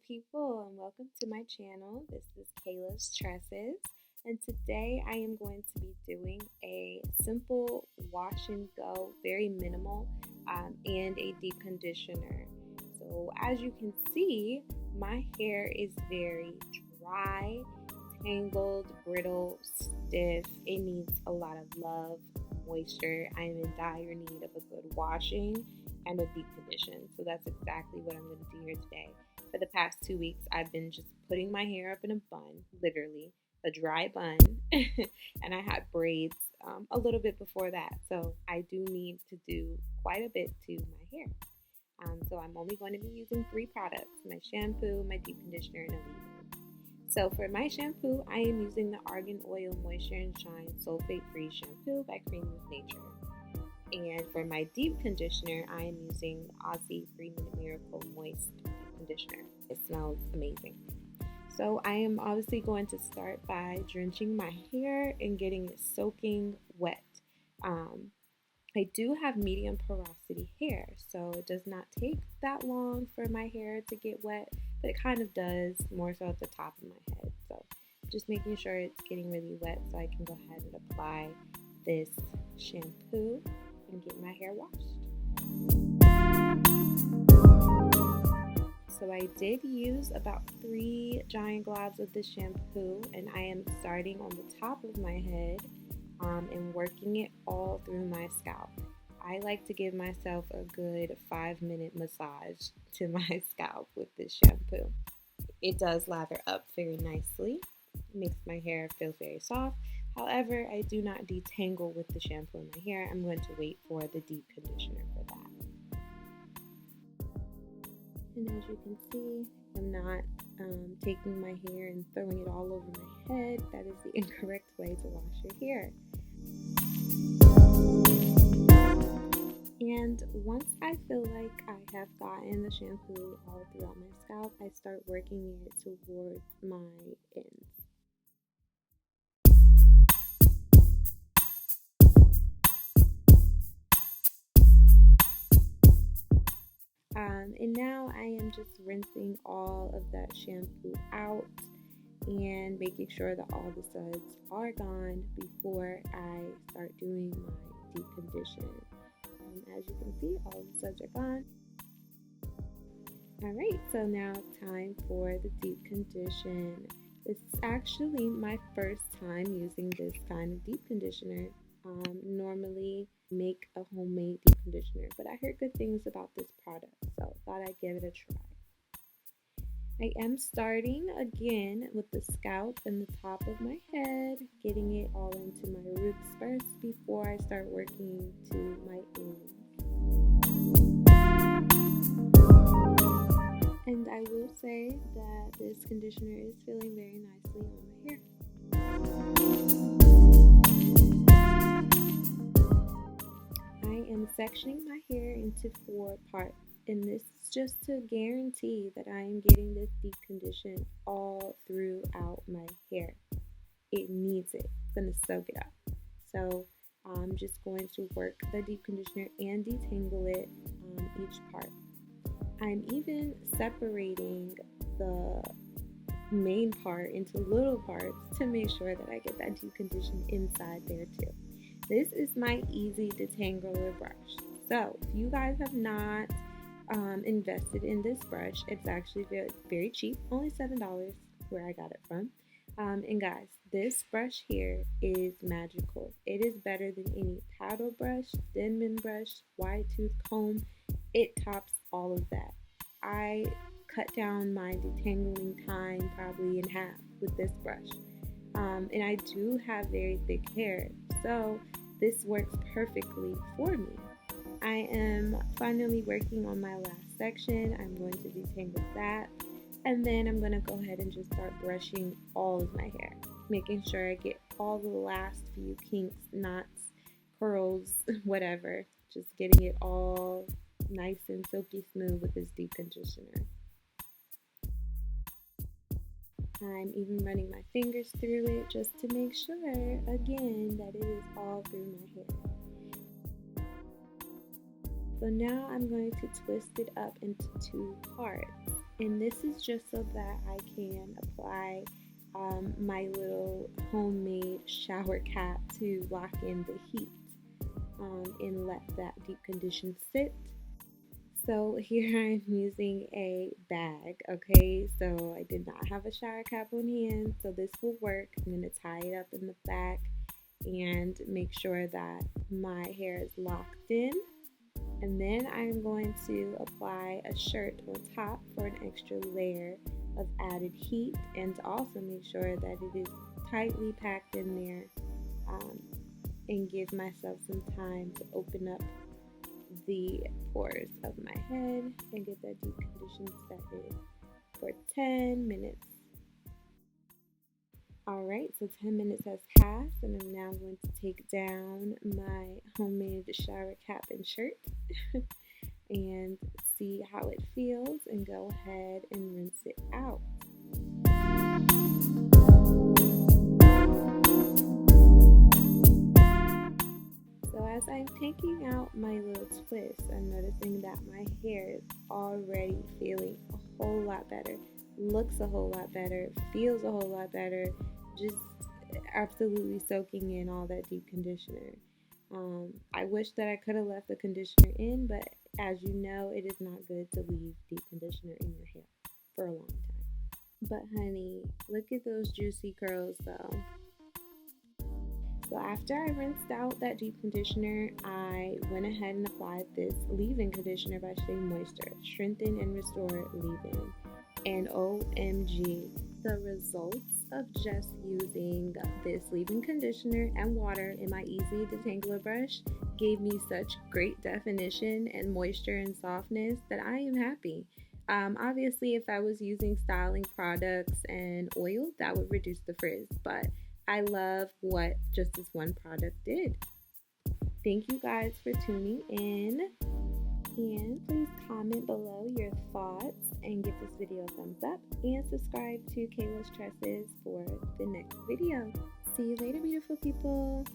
people, and welcome to my channel. This is Kayla's Tresses, and today I am going to be doing a simple wash and go, very minimal, and a deep conditioner. So as you can see, my hair is very dry, tangled, brittle, stiff. It needs a lot of love, moisture. I'm in dire need of a good washing and a deep condition. So that's exactly what I'm going to do here today. For the past 2 weeks, I've been just putting my hair up in a bun, literally a dry bun, and I had braids a little bit before that. So I do need to do quite a bit to my hair. So I'm only going to be using 3 products: my shampoo, my deep conditioner, and a leave-in. So for my shampoo, I am using the Argan Oil Moisture and Shine Sulfate-Free Shampoo by Creme with Nature. And for my deep conditioner, I am using Aussie 3-Minute Miracle Moist Conditioner. It smells amazing. So I am obviously going to start by drenching my hair and getting it soaking wet. I do have medium porosity hair, so it does not take that long for my hair to get wet, but it kind of does, more so at the top of my head. So just making sure it's getting really wet so I can go ahead and apply this shampoo and get my hair washed. So I did use about 3 giant globs of this shampoo, and I am starting on the top of my head and working it all through my scalp. I like to give myself a good 5-minute massage to my scalp with this shampoo. It does lather up very nicely. It makes my hair feel very soft. However, I do not detangle with the shampoo in my hair. I'm going to wait for the deep conditioner for that. And as you can see, I'm not taking my hair and throwing it all over my head. That is the incorrect way to wash your hair. And once I feel like I have gotten the shampoo all throughout my scalp, I start working it towards my ends. And now I am just rinsing all of that shampoo out and making sure that all the suds are gone before I start doing my deep condition. As you can see, all the suds are gone. Alright, so now it's time for the deep condition. This is actually my first time using this kind of deep conditioner. Normally make a homemade deep conditioner, but I heard good things about this product, so thought I'd give it a try. I am starting again with the scalp and the top of my head, getting it all into my roots first before I start working to my ends. And I will say that this conditioner is feeling very nicely on my hair. I am sectioning my hair into 4 parts, and this is just to guarantee that I am getting this deep condition all throughout my hair. It needs it. It's going to soak it up. So I'm just going to work the deep conditioner and detangle it each part. I'm even separating the main part into little parts to make sure that I get that deep condition inside there too. This is my Easy Detangler brush. So if you guys have not invested in this brush, it's actually very, very cheap, only $7 where I got it from. And guys, this brush here is magical. It is better than any paddle brush, Denman brush, wide tooth comb. It tops all of that. I cut down my detangling time probably in half with this brush. And I do have very thick hair, so this works perfectly for me. I am finally working on my last section. I'm going to detangle that, and then I'm going to go ahead and just start brushing all of my hair, making sure I get all the last few kinks, knots, curls, whatever, just getting it all nice and silky smooth with this deep conditioner. I'm even running my fingers through it just to make sure, again, that it is all through my hair. So now I'm going to twist it up into 2 parts. And this is just so that I can apply my little homemade shower cap to lock in the heat and let that deep condition sit. So here I'm using a bag, okay? So I did not have a shower cap on hand, so this will work. I'm going to tie it up in the back and make sure that my hair is locked in. And then I'm going to apply a shirt on top for an extra layer of added heat, and to also make sure that it is tightly packed in there and give myself some time to open up the pores of my head and get that deep condition started for 10 minutes. Alright, so 10 minutes has passed, and I'm now going to take down my homemade shower cap and shirt and see how it feels and go ahead and rinse it out. So as I'm taking out my little twist, I'm noticing that my hair is already feeling a whole lot better, looks a whole lot better, feels a whole lot better, just absolutely soaking in all that deep conditioner. I wish that I could have left the conditioner in, but as you know, it is not good to leave deep conditioner in your hair for a long time. But honey, look at those juicy curls though. So after I rinsed out that deep conditioner, I went ahead and applied this leave-in conditioner by Shea Moisture, Strengthen and Restore Leave-In. And OMG, the results of just using this leave-in conditioner and water in my ezdetangler brush gave me such great definition and moisture and softness that I am happy. Obviously, if I was using styling products and oil, that would reduce the frizz, but I love what just this one product did. Thank you guys for tuning in, and please comment below your thoughts and give this video a thumbs up and subscribe to Kayla's Tresses for the next video. See you later, beautiful people.